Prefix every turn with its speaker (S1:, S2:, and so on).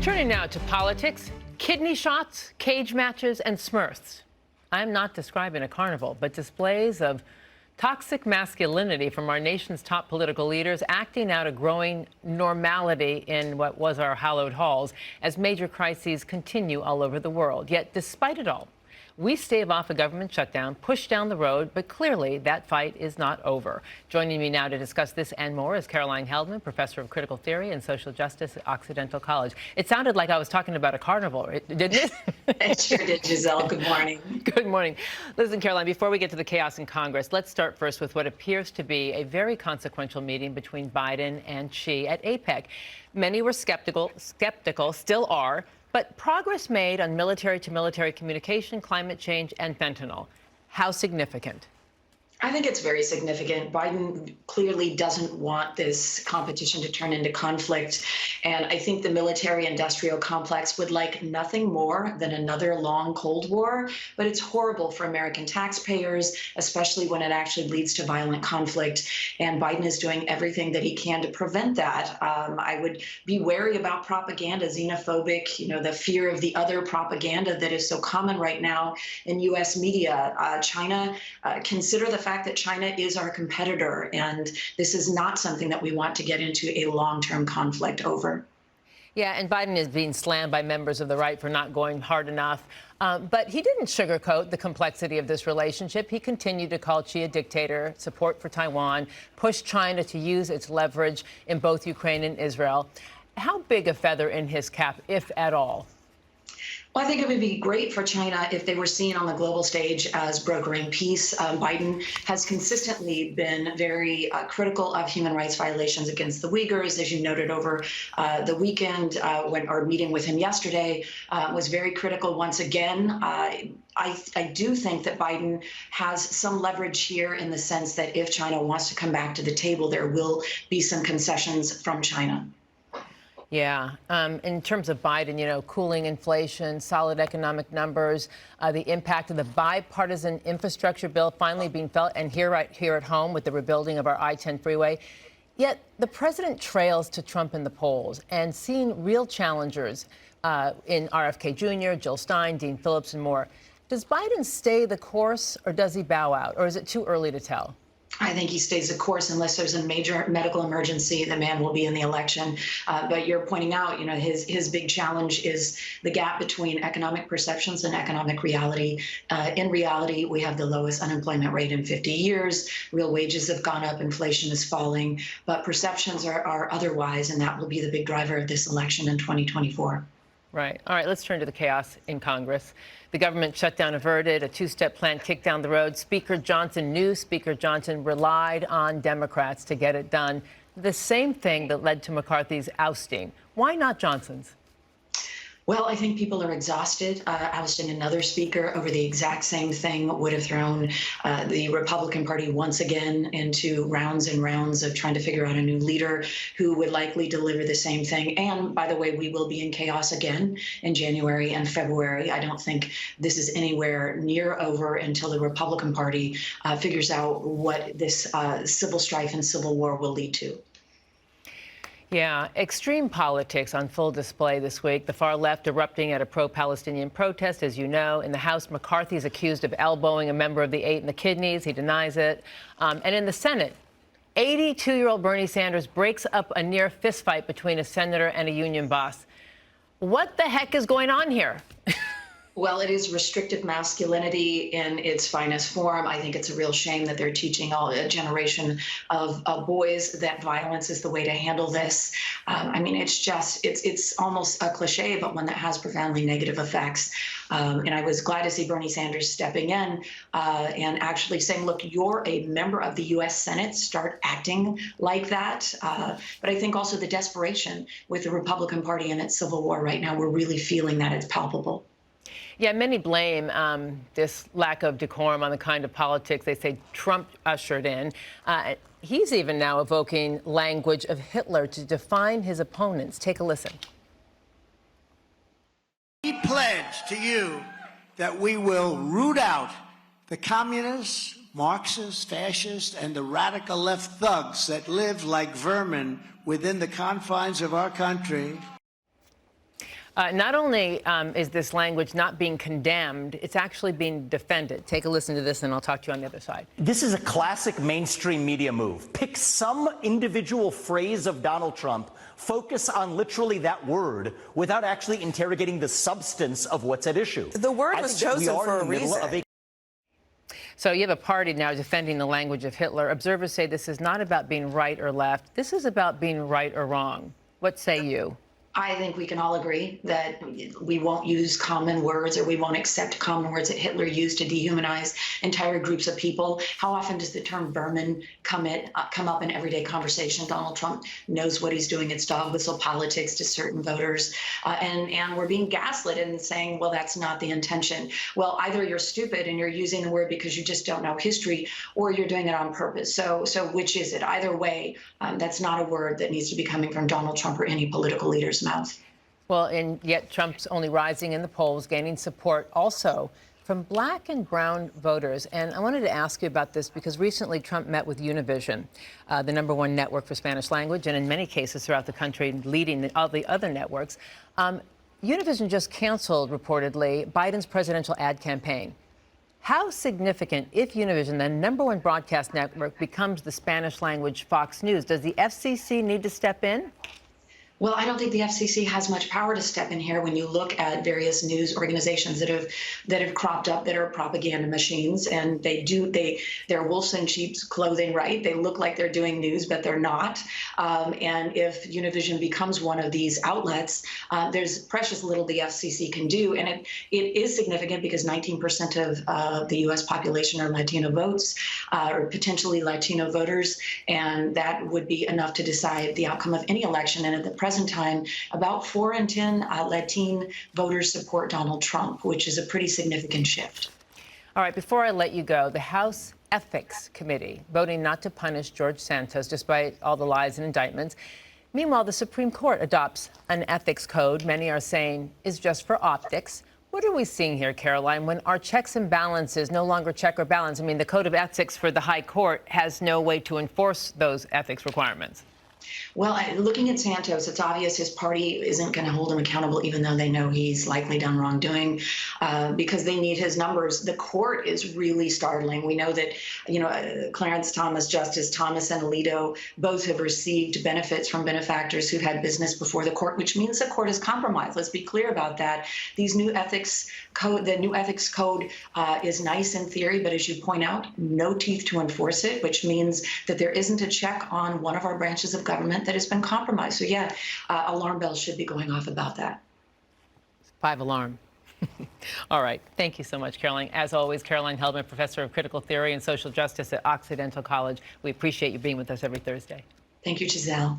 S1: Turning now to politics, kidney shots, cage matches, and Smurfs. I'm not describing a carnival, but displays of toxic masculinity from our nation's top political leaders acting out a growing normality in what was our hallowed halls as major crises continue all over the world. Yet, despite it all, we stave off a government shutdown, push down the road, but clearly that fight is not over. Joining me now to discuss this and more is Caroline Heldman, professor of critical theory and social justice at Occidental College. It sounded like I was talking about a carnival, didn't it?
S2: It sure did, Giselle. Good morning.
S1: Good morning. Listen, Caroline, before we get to the chaos in Congress, let's start first with what appears to be a very consequential meeting between Biden and Xi at APEC. Many were skeptical, still are. But progress made on military-to-military communication, climate change, and fentanyl. How significant?
S2: I think it's very significant. Biden clearly doesn't want this competition to turn into conflict. And I think the military-industrial complex would like nothing more than another long Cold War. But it's horrible for American taxpayers, especially when it actually leads to violent conflict. And Biden is doing everything that he can to prevent that. I would be wary about propaganda, xenophobic, the fear of the other propaganda that is so common right now in U.S. media. China, consider the fact that China is our competitor, and this is not something that we want to get into a long-term conflict over.
S1: Yeah, and Biden is being slammed by members of the right for not going hard enough. But he didn't sugarcoat the complexity of this relationship. He continued to call Xi a dictator, support for Taiwan, push China to use its leverage in both Ukraine and Israel. How big a feather in his cap, if at all?
S2: Well, I think it would be great for China if they were seen on the global stage as brokering peace. Biden has consistently been very critical of human rights violations against the Uyghurs, as you noted over the weekend, when our meeting with him yesterday was very critical once again. I do think that Biden has some leverage here in the sense that if China wants to come back to the table, there will be some concessions from China.
S1: Yeah. In terms of Biden, cooling inflation, solid economic numbers, the impact of the bipartisan infrastructure bill finally being felt, and right here at home with the rebuilding of our I-10 freeway. Yet the president trails to Trump in the polls and seeing real challengers in RFK Jr., Jill Stein, Dean Phillips, and more. Does Biden stay the course or does he bow out, or is it too early to tell?
S2: I think he stays the course unless there's a major medical emergency. The man will be in the election. But you're pointing out, his big challenge is the gap between economic perceptions and economic reality. In reality, we have the lowest unemployment rate in 50 years. Real wages have gone up. Inflation is falling. But perceptions are otherwise, and that will be the big driver of this election in 2024.
S1: Right. All right, let's turn to the chaos in Congress. The government shutdown averted, a two-step plan kicked down the road. Speaker Johnson knew Speaker Johnson relied on Democrats to get it done. The same thing that led to McCarthy's ousting. Why not Johnson's?
S2: Well, I think people are exhausted. Ousting another speaker over the exact same thing would have thrown the Republican Party once again into rounds and rounds of trying to figure out a new leader who would likely deliver the same thing. And by the way, we will be in chaos again in January and February. I don't think this is anywhere near over until the Republican Party figures out what this civil strife and civil war will lead to.
S1: Yeah, extreme politics on full display this week. The far left erupting at a pro-Palestinian protest, as you know. In the House, McCarthy is accused of elbowing a member of the 8 in the kidneys. He denies it. And in the Senate, 82-year-old Bernie Sanders breaks up a near fistfight between a senator and a union boss. What the heck is going on here?
S2: Well, it is restrictive masculinity in its finest form. I think it's a real shame that they're teaching a generation of boys that violence is the way to handle this. I mean, it's almost a cliche, but one that has profoundly negative effects. And I was glad to see Bernie Sanders stepping in and actually saying, look, you're a member of the U.S. Senate. Start acting like that. But I think also the desperation with the Republican Party and its civil war right now, we're really feeling that it's palpable.
S1: Yeah, many blame this lack of decorum on the kind of politics they say Trump ushered in. He's even now evoking language of Hitler to define his opponents. Take a listen.
S3: We pledge to you that we will root out the communists, Marxists, fascists, and the radical left thugs that live like vermin within the confines of our country.
S1: Not only is this language not being condemned, it's actually being defended. Take a listen to this, and I'll talk to you on the other side.
S4: This is a classic mainstream media move. Pick some individual phrase of Donald Trump, focus on literally that word without actually interrogating the substance of what's at issue.
S5: The word was chosen for a reason.
S1: So you have a party now defending the language of Hitler. Observers say this is not about being right or left. This is about being right or wrong. What say you?
S2: I think we can all agree that we won't use common words, or we won't accept common words that Hitler used to dehumanize entire groups of people. How often does the term Berman come up in everyday conversation? Donald Trump knows what he's doing. It's dog whistle politics to certain voters. And we're being gaslit and saying, well, that's not the intention. Well, either you're stupid and you're using the word because you just don't know history, or you're doing it on purpose. So which is it? Either way, that's not a word that needs to be coming from Donald Trump or any political leader's mouth.
S1: Well, and yet Trump's only rising in the polls, gaining support also from black and brown voters. And I wanted to ask you about this because recently Trump met with Univision, the #1 network for Spanish language, and in many cases throughout the country, leading all the other networks. Univision just canceled, reportedly, Biden's presidential ad campaign. How significant, if Univision, the #1 broadcast network, becomes the Spanish language Fox News? Does the FCC need to step in?
S2: Well, I don't think the FCC has much power to step in here. When you look at various news organizations that have cropped up that are propaganda machines, and they're wolves in sheep's clothing, right? They look like they're doing news, but they're not. And if Univision becomes one of these outlets, there's precious little the FCC can do. And it is significant because 19% of the U.S. population are Latino votes, or potentially Latino voters, and that would be enough to decide the outcome of any election. And at the present time, about 4 in 10 Latine voters support Donald Trump, which is a pretty significant shift.
S1: All right, before I let you go, the House Ethics Committee voting not to punish George Santos despite all the lies and indictments. Meanwhile, the Supreme Court adopts an ethics code many are saying is just for optics. What are we seeing here, Caroline, when our checks and balances no longer check or balance? I mean, the Code of Ethics for the High Court has no way to enforce those ethics requirements.
S2: Well, looking at Santos, it's obvious his party isn't going to hold him accountable, even though they know he's likely done wrongdoing, because they need his numbers. The court is really startling. We know that, Clarence Thomas, Justice Thomas and Alito both have received benefits from benefactors who've had business before the court, which means the court is compromised. Let's be clear about that. The new ethics code is nice in theory, but as you point out, no teeth to enforce it, which means that there isn't a check on one of our branches of government that has been compromised. So yeah, alarm bells should be going off about that.
S1: 5 alarm. All right. Thank you so much, Caroline. As always, Caroline Heldman, professor of critical theory and social justice at Occidental College. We appreciate you being with us every Thursday.
S2: Thank you, Giselle.